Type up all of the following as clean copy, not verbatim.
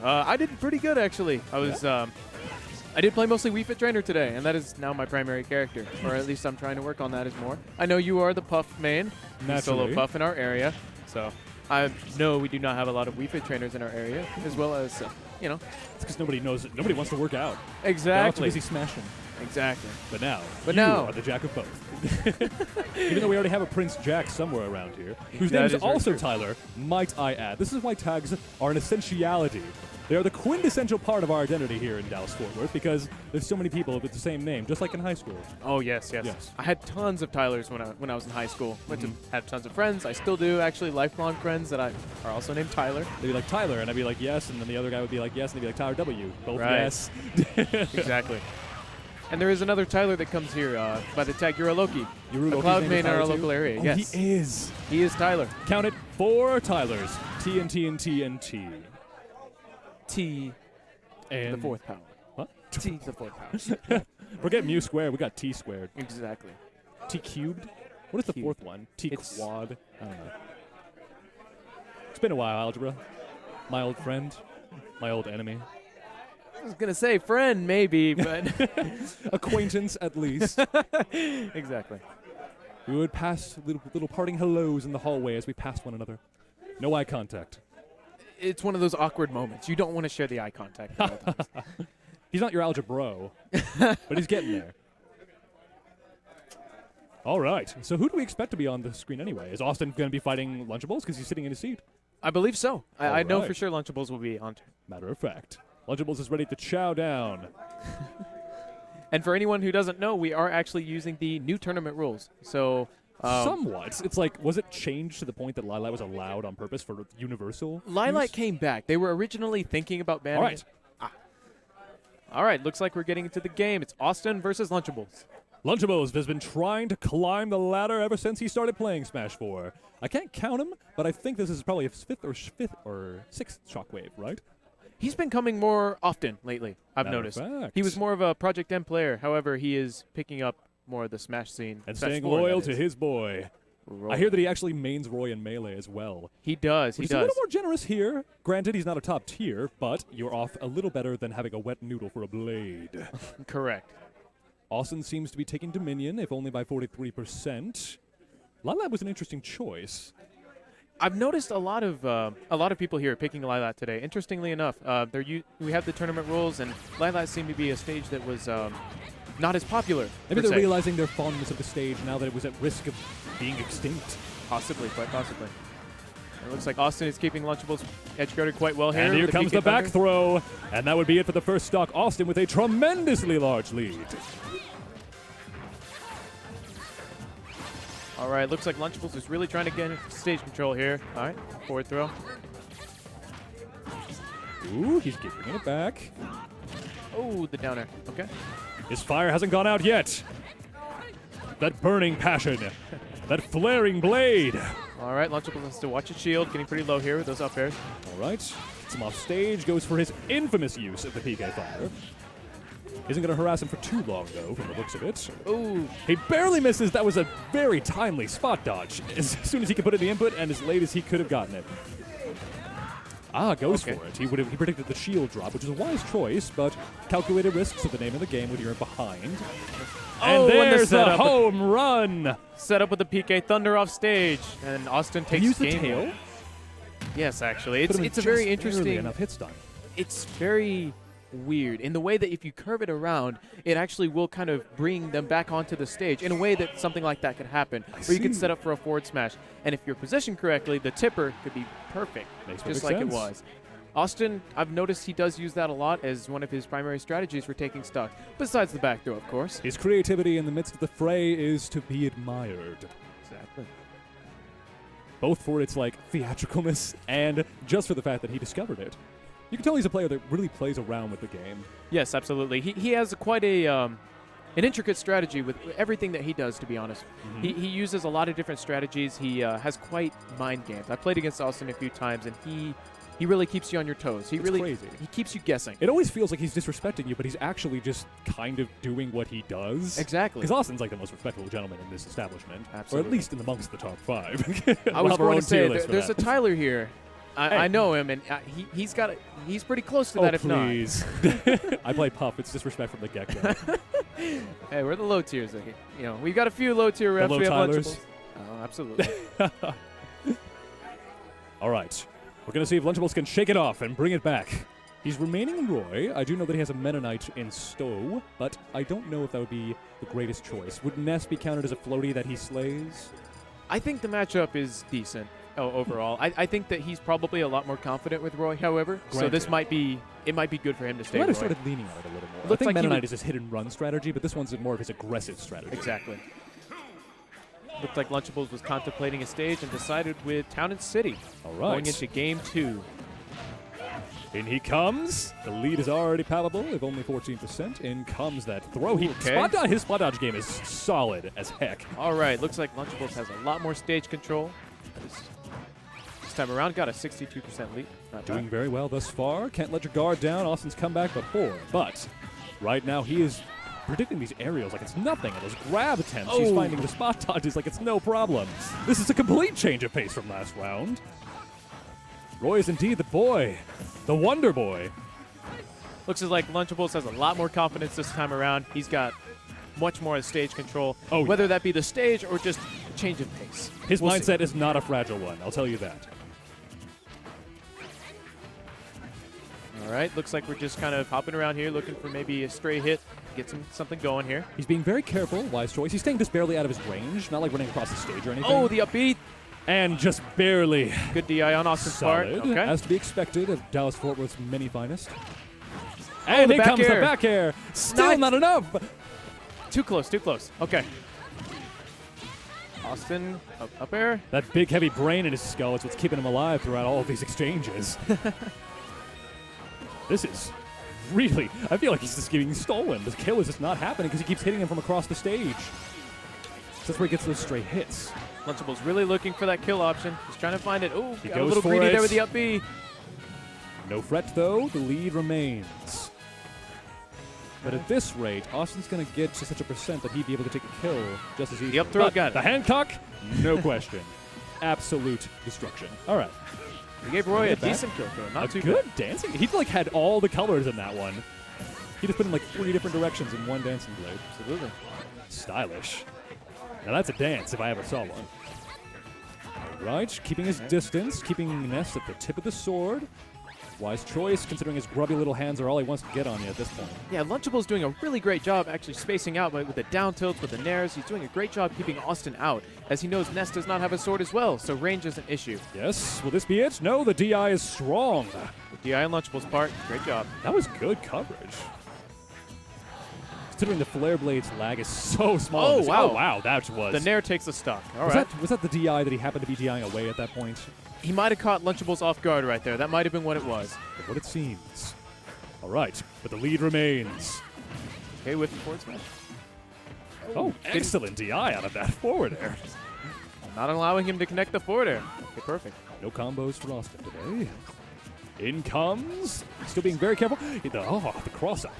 I did pretty good, actually. I did play mostly Wii Fit Trainer today, and that is now my primary character. Or at least I'm trying to work on that as more. I know you are the Puff main, the solo Puff in our area. So I know we do not have a lot of Wii Fit Trainers in our area, as well as, you know. It's because nobody knows it. Nobody wants to work out. Exactly. They're all too busy smashing. Exactly. But now, you are the Jack of both. Even though we already have a Prince Jack somewhere around here, whose name is also Tyler, might I add. This is why tags are an essentiality. They are the quintessential part of our identity here in Dallas-Fort Worth because there's so many people with the same name, just like in high school. Oh, yes. I had tons of Tylers when I was in high school. Went to have tons of friends. I still do, actually, lifelong friends that are also named Tyler. They'd be like, Tyler, and I'd be like, yes, and then the other guy would be like, yes, and they'd be like, Tyler W. Both yes. Exactly. And there is another Tyler that comes here by the tag Loki. A cloud main in our local area. Oh, yes. He is. He is Tyler. Count it, 4 Tylers. TNT and TNT. T and the fourth power. What? T the fourth power. Forget mu squared. We got T squared. Exactly. T cubed. What is the fourth one? T quad. I don't know. It's been a while, algebra. My old friend. My old enemy. I was going to say friend, maybe, but... Acquaintance, at least. Exactly. We would pass little parting hellos in the hallway as we passed one another. No eye contact. It's one of those awkward moments. You don't want to share the eye contact. He's not your algebro, but he's getting there. All right. So who do we expect to be on the screen anyway? Is Awestin going to be fighting Lunchables because he's sitting in his seat? I believe so. I know for sure Lunchables will be on. Matter of fact. Lunchables is ready to chow down. And for anyone who doesn't know, we are actually using the new tournament rules. So... somewhat. It's like, was it changed to the point that Lilac was allowed on purpose for universal Lilac use? came back. They were originally thinking about banning it. All right, looks like we're getting into the game. It's Awestin versus Lunchables. Lunchables has been trying to climb the ladder ever since he started playing Smash 4. I can't count him, but I think this is probably his fifth or sixth Shockwave, right? He's been coming more often lately, I've noticed. He was more of a Project M player. However, he is picking up more of the Smash scene. And staying loyal to his boy. Roy. I hear that he actually mains Roy in Melee as well. He does, He's a little more generous here. Granted, he's not a top tier, but you're off a little better than having a wet noodle for a blade. Correct. Awestin seems to be taking Dominion, if only by 43%. Lilac was an interesting choice. I've noticed a lot of people here picking Lilac today. Interestingly enough, we have the tournament rules, and Lilac seemed to be a stage that was not as popular. Maybe they're realizing their fondness of the stage now that it was at risk of being extinct. Possibly, quite possibly. It looks like Awestin is keeping Lunchables edge-guarded quite well here. And here comes the back throw. And that would be it for the first stock. Awestin with a tremendously large lead. All right, looks like Lunchables is really trying to get into stage control here. All right, forward throw. Ooh, he's giving it back. Oh, the down air. Okay. His fire hasn't gone out yet. That burning passion. That flaring blade. All right, Lunchables has to watch his shield. Getting pretty low here with those up airs. All right. Gets him off stage. Goes for his infamous use of the PK fire. Isn't going to harass him for too long, though, from the looks of it. Ooh. He barely misses. That was a very timely spot dodge. As soon as he could put in the input and as late as he could have gotten it. Goes for it. He predicted the shield drop, which is a wise choice, but calculated risks are the name of the game when you're behind. And there's a home run! Set up with the PK Thunder off stage, and Awestin takes use the tail? Yes, actually. It's a very interesting... enough hits done. It's very weird in the way that if you curve it around, it actually will kind of bring them back onto the stage in a way that something like that could happen. Or you could set up for a forward smash. And if you're positioned correctly, the tipper could be perfect, just like it was. Awestin, I've noticed he does use that a lot as one of his primary strategies for taking stock, besides the back throw, of course. His creativity in the midst of the fray is to be admired. Exactly. Both for its, theatricalness and just for the fact that he discovered it. You can tell he's a player that really plays around with the game. Yes, absolutely. He has quite an intricate strategy with everything that he does, to be honest. He uses a lot of different strategies. He has quite mind games. I played against Awestin a few times, and he really keeps you on your toes. It's crazy. He keeps you guessing. It always feels like he's disrespecting you, but he's actually just kind of doing what he does. Exactly. Because Austin's like the most respectable gentleman in this establishment. Absolutely. Or at least amongst the top 5. I was going to say, there's a Tyler here. I know him, and he's pretty close to that, if please. I play Puff. It's disrespect from the get-go. Hey, we're the low tiers. Okay? You know, we've got a few low tier reps. Low we have Tylers? Lunchables. Oh, absolutely. All right. We're going to see if Lunchables can shake it off and bring it back. He's remaining in Roy. I do know that he has a Meta Knight in Stowe, but I don't know if that would be the greatest choice. Would Ness be counted as a floaty that he slays? I think the matchup is decent overall. I think that he's probably a lot more confident with Roy, however. So Granted. this might be good for him to stay He might Roy. have started leaning on it a little more. I Looks think like Meta he Knight would- is his hit-and-run strategy, but this one's more of his aggressive strategy. Exactly. Looked like Lunchables was contemplating a stage and decided with Town and City. All right. Going into game 2. In he comes. The lead is already palpable, if only 14%. In comes that throw. His spot dodge game is solid as heck. All right, looks like Lunchables has a lot more stage control. This time around, got a 62% lead. Not Doing bad. very well thus far. Can't let your guard down. Austin's come back before, but right now he is predicting these aerials like it's nothing. And those grab attempts, he's finding the spot dodges like it's no problem. This is a complete change of pace from last round. Roy is indeed the boy, the Wonder Boy. Looks like Lunchables has a lot more confidence this time around. He's got much more stage control, whether that be the stage or just change of pace. His We'll mindset see. is not a fragile one, I'll tell you that. All right, looks like we're just kind of hopping around here looking for maybe a stray hit, get something going here. He's being very careful, wise choice. He's staying just barely out of his range, not like running across the stage or anything. Oh, the upbeat. And just barely. Good DI on Austin's part. Solid, Okay. as to be expected of Dallas Fort Worth's many finest. Oh, And the here back comes air. the back air. Still Nice. not enough. Too close, too close. Okay. Austin, up air. That big, heavy brain in his skull is what's keeping him alive throughout all of these exchanges. This is really, I feel like he's just getting stolen. The kill is just not happening because he keeps hitting him from across the stage. So that's where he gets those stray hits. Lunchables really looking for that kill option. He's trying to find it. Oh, He got a goes little for greedy it. there with the up B. No fret, though. The lead remains. But at this rate, Austin's going to get to such a percent that he'd be able to take a kill just as easily. The up throw But got it. the Hancock, no question. Absolute destruction. All right. He gave Roy a Get back. decent kill throw. Not A too good bad. dancing. He like had all the colors in that one. He just put in like 3 different directions in one dancing blade. Absolutely. Stylish. Now that's a dance if I ever saw one. All right, keeping his distance, keeping Ness at the tip of the sword. Wise choice, considering his grubby little hands are all he wants to get on you at this point. Yeah, Lunchables doing a really great job actually spacing out with the down tilts, with the nairs. He's doing a great job keeping Austin out, as he knows Ness does not have a sword as well, so range is an issue. Yes, will this be it? No, the DI is strong. The DI on Lunchables' part, great job. That was good coverage. Considering the flare blade's lag is so small. Oh, wow. Oh, wow, that was. The nair takes the stock. All right. Was that the DI that he happened to be DIing away at that point? He might have caught Lunchables off guard right there. That might have been what it was. What it seems. All right, but the lead remains. Okay, with the forward smash. Oh, excellent DI out of that forward air. Not allowing him to connect the forward air. Okay, perfect. No combos for Austin today. In comes. Still being very careful. The cross-up.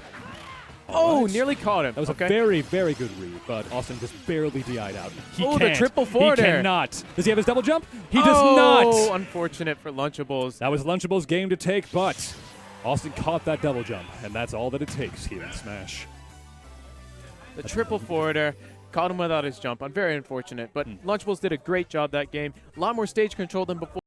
Oh, right. nearly caught him. That was okay. a very, very good read, but Austin just barely DI'd out. He Oh, the can't. triple forward He air. cannot. Does he have his double jump? He does Oh, not. unfortunate for Lunchables. That was Lunchables' game to take, but Austin caught that double jump, and that's all that it takes here in Smash. The triple forward air caught him without his jump. I'm very unfortunate, but Lunchables did a great job that game. A lot more stage control than before.